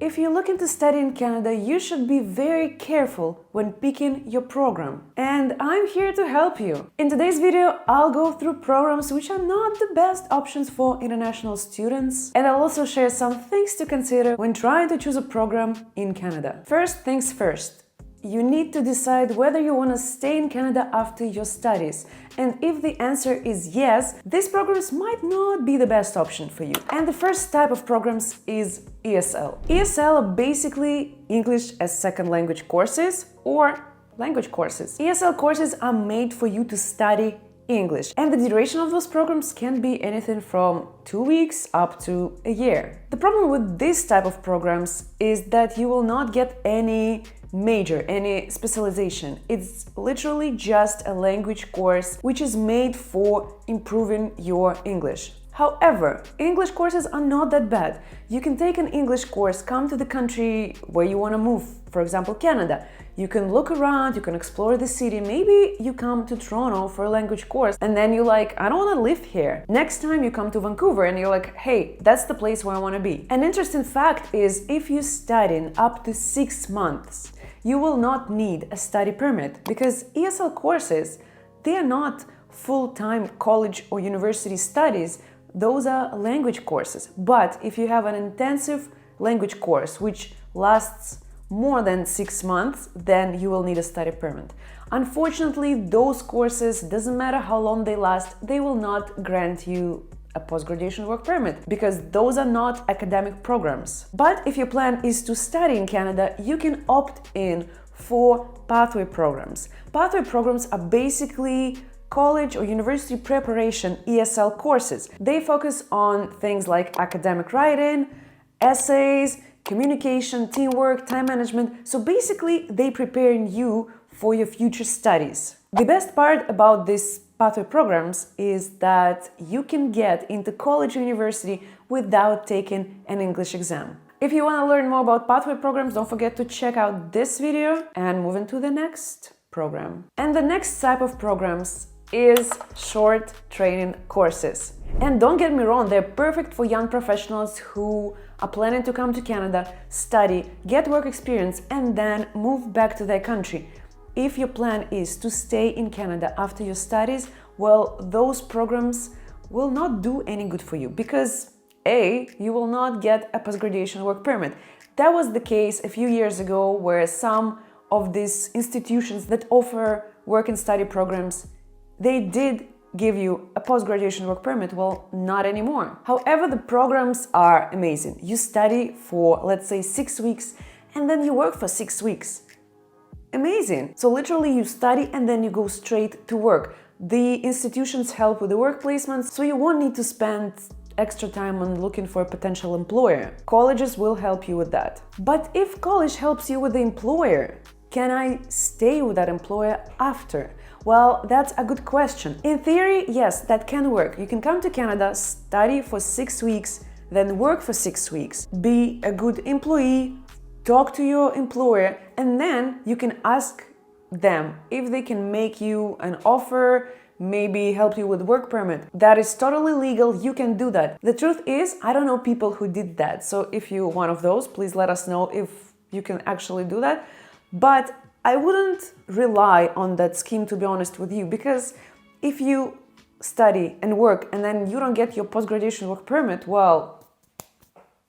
if you're looking to study in Canada, you should be very careful when picking your program. And I'm here to help you. In today's video, I'll go through programs which are not the best options for international students, and I'll also share some things to consider when trying to choose a program in Canada. First things first. You need to decide whether you want to stay in Canada after your studies. And if the answer is yes, these programs might not be the best option for you. And the first type of programs is ESL. ESL are basically English as second language courses or language courses. ESL courses are made for you to study English, and the duration of those programs can be anything from 2 weeks up to a year. The problem with this type of programs is that you will not get any major, any specialization. It's literally just a language course which is made for improving your English. However, English courses are not that bad. You can take an English course, come to the country where you want to move, for example, Canada. You can look around, you can explore the city. Maybe you come to Toronto for a language course and then you're like, I don't want to live here. Next time you come to Vancouver and you're like, hey, that's the place where I want to be. An interesting fact is if you're studying up to 6 months, you will not need a study permit because ESL courses, they are not full-time college or university studies. Those are language courses. But if you have an intensive language course which lasts more than 6 months, then you will need a study permit. Unfortunately, those courses, doesn't matter how long they last, they will not grant you a post-graduation work permit because those are not academic programs. But if your plan is to study in Canada, you can opt in for pathway programs. Pathway programs are basically college or university preparation ESL courses. They focus on things like academic writing, essays, communication, teamwork, time management. So basically, they prepare you for your future studies. The best part about these pathway programs is that you can get into college or university without taking an English exam. If you want to learn more about pathway programs, don't forget to check out this video and move into the next program. And the next type of programs is short training courses. And don't get me wrong, they're perfect for young professionals who are planning to come to Canada, study, get work experience, and then move back to their country. If your plan is to stay in Canada after your studies, well, those programs will not do any good for you because A, you will not get a post-graduation work permit. That was the case a few years ago where some of these institutions that offer work and study programs, they did give you a post-graduation work permit. Well, not anymore. However, the programs are amazing. You study for, let's say, 6 weeks and then you work for 6 weeks. Amazing. So literally you study and then you go straight to work. The institutions help with the work placements, so you won't need to spend extra time on looking for a potential employer. Colleges will help you with that. But if college helps you with the employer, can I stay with that employer after? Well, that's a good question. In theory, yes, that can work. You can come to Canada, study for 6 weeks, then work for 6 weeks, be a good employee, talk to your employer, and then you can ask them if they can make you an offer, maybe help you with work permit. That is totally legal, you can do that. The truth is, I don't know people who did that. So if you're one of those, please let us know if you can actually do that. But I wouldn't rely on that scheme, to be honest with you, because if you study and work and then you don't get your post-graduation work permit, well,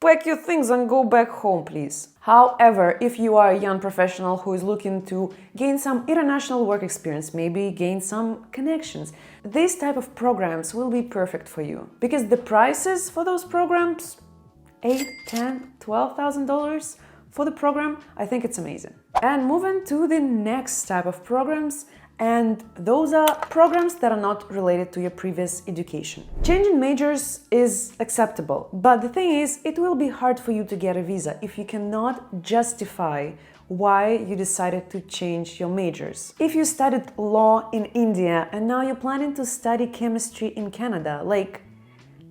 pack your things and go back home, please. However, if you are a young professional who is looking to gain some international work experience, maybe gain some connections, these type of programs will be perfect for you because the prices for those programs, $8,000, $10,000, $12,000 for the program, I think it's amazing. And moving to the next type of programs, and those are programs that are not related to your previous education. Changing majors is acceptable, but the thing is, it will be hard for you to get a visa if you cannot justify why you decided to change your majors. If you studied law in India and now you're planning to study chemistry in Canada, like,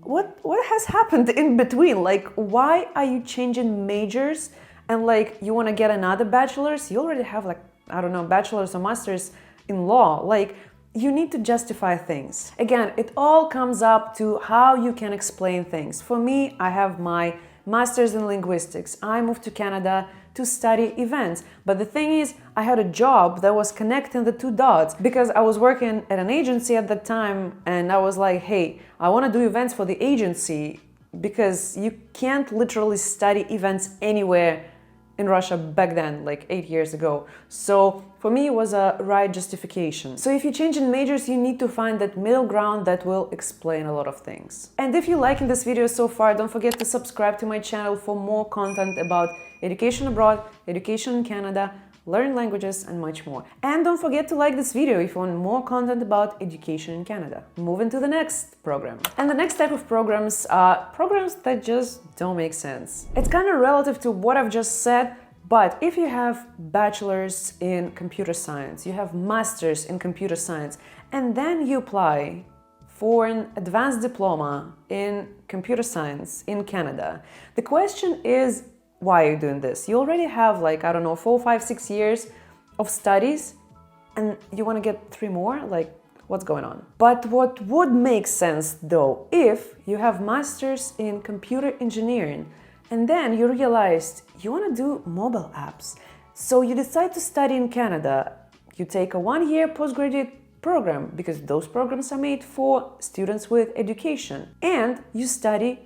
what has happened in between? Like, why are you changing majors? And like, you want to get another bachelor's? You already have like, I don't know, bachelor's or master's in law. Like, you need to justify things. Again, it all comes up to how you can explain things. For me, I have my master's in linguistics. I moved to Canada to study events. But the thing is, I had a job that was connecting the two dots because I was working at an agency at that time, and I was like, hey, I want to do events for the agency, because you can't literally study events anywhere in Russia back then, like 8 years ago. So for me, it was a right justification. So if you change in majors, you need to find that middle ground that will explain a lot of things. And if you're liking this video so far, don't forget to subscribe to my channel for more content about education abroad, education in Canada, learn languages, and much more. And don't forget to like this video if you want more content about education in Canada. Moving to the next program. And the next type of programs are programs that just don't make sense. It's kind of relative to what I've just said, but if you have bachelor's in computer science, you have master's in computer science, and then you apply for an advanced diploma in computer science in Canada, the question is, why are you doing this? You already have, like, I don't know, 4, 5, 6 years of studies, and you want to get 3 more? Like, what's going on? But what would make sense though, if you have masters in computer engineering and then you realized you want to do mobile apps, so you decide to study in Canada, you take a 1-year postgraduate program, because those programs are made for students with education, and you study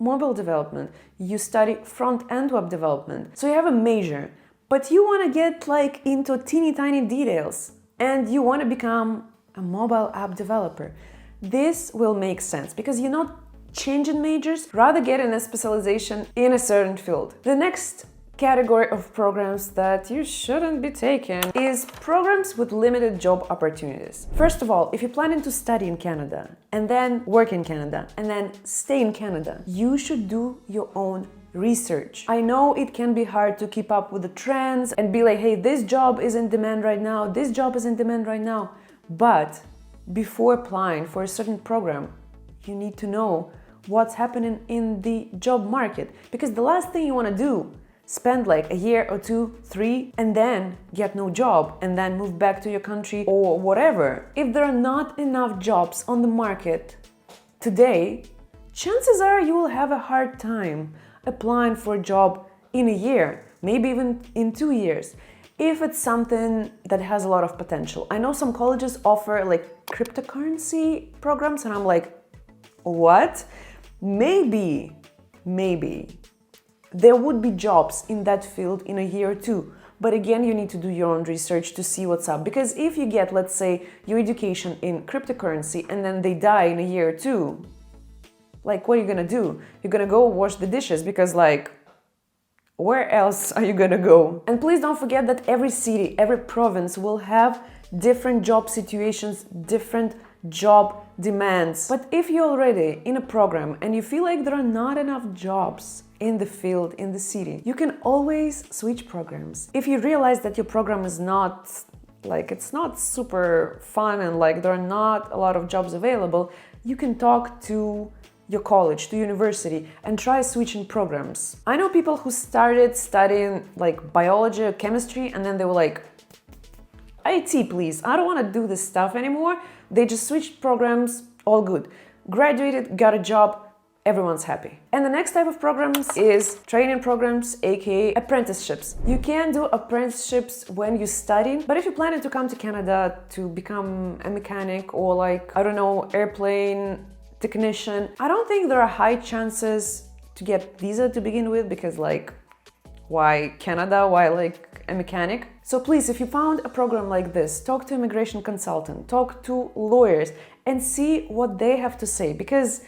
mobile development, you study front-end web development. So you have a major, but you want to get like into teeny tiny details, and you want to become a mobile app developer. This will make sense because you're not changing majors, rather getting a specialization in a certain field. The next category of programs that you shouldn't be taking is programs with limited job opportunities. First of all, if you're planning to study in Canada and then work in Canada and then stay in Canada, you should do your own research. I know it can be hard to keep up with the trends and be like, hey, this job is in demand right now, this job is in demand right now. But before applying for a certain program, you need to know what's happening in the job market, because the last thing you want to do, spend like a year or 2, 3, and then get no job and then move back to your country or whatever. If there are not enough jobs on the market today, chances are you will have a hard time applying for a job in a year, maybe even in 2 years, if it's something that has a lot of potential. I know some colleges offer like cryptocurrency programs, and I'm like, what? Maybe there would be jobs in that field in a year or 2. But again, you need to do your own research to see what's up. Because if you get, let's say, your education in cryptocurrency and then they die in a year or 2, like, what are you gonna do? You're gonna go wash the dishes because, like, where else are you gonna go? And please don't forget that every city, every province will have different job situations, different job demands. But if you're already in a program and you feel like there are not enough jobs in the field, in the city, you can always switch programs. If you realize that your program is not, like, it's not super fun and like there are not a lot of jobs available, you can talk to your college, to university, and try switching programs. I know people who started studying like biology or chemistry and then they were like, IT please, I don't want to do this stuff anymore. They just switched programs, all good. Graduated, got a job, everyone's happy. And the next type of programs is training programs, aka apprenticeships. You can do apprenticeships when you study, but if you're planning to come to Canada to become a mechanic or like, I don't know, airplane technician, I don't think there are high chances to get visa to begin with, because like, why Canada? Why like a mechanic? So please, if you found a program like this, talk to immigration consultant, talk to lawyers and see what they have to say, because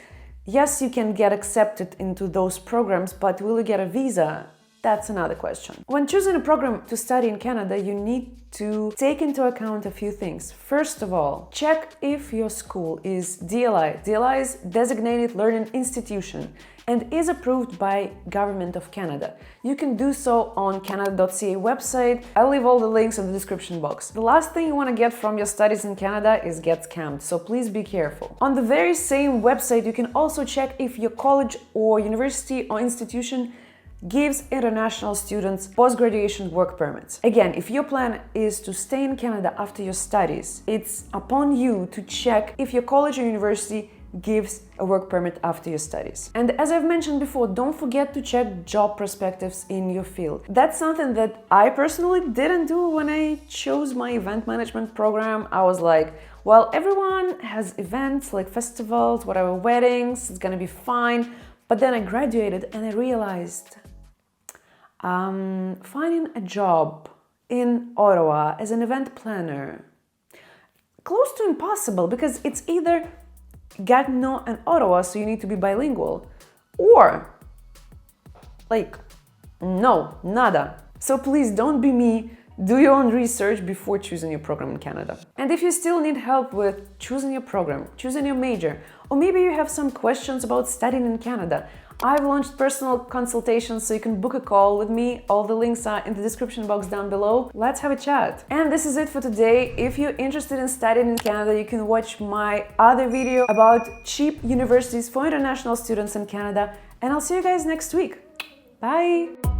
yes, you can get accepted into those programs, but will you get a visa? That's another question. When choosing a program to study in Canada, you need to take into account a few things. First of all, check if your school is DLI. DLI is Designated Learning Institution and is approved by Government of Canada. You can do so on canada.ca website. I'll leave all the links in the description box. The last thing you want to get from your studies in Canada is get scammed, so please be careful. On the very same website, you can also check if your college or university or institution gives international students post-graduation work permits. Again, if your plan is to stay in Canada after your studies, it's upon you to check if your college or university gives a work permit after your studies. And as I've mentioned before, don't forget to check job perspectives in your field. That's something that I personally didn't do when I chose my event management program. I was like, well, everyone has events like festivals, whatever, weddings, it's gonna be fine. But then I graduated and I realized finding a job in Ottawa as an event planner, close to impossible, because it's either Gatineau and Ottawa, so you need to be bilingual, or like, no, nada. So please don't be me. Do your own research before choosing your program in Canada. And if you still need help with choosing your program, choosing your major, or maybe you have some questions about studying in Canada, I've launched personal consultations, so you can book a call with me. All the links are in the description box down below. Let's have a chat. And this is it for today. If you're interested in studying in Canada, you can watch my other video about cheap universities for international students in Canada. And I'll see you guys next week. Bye!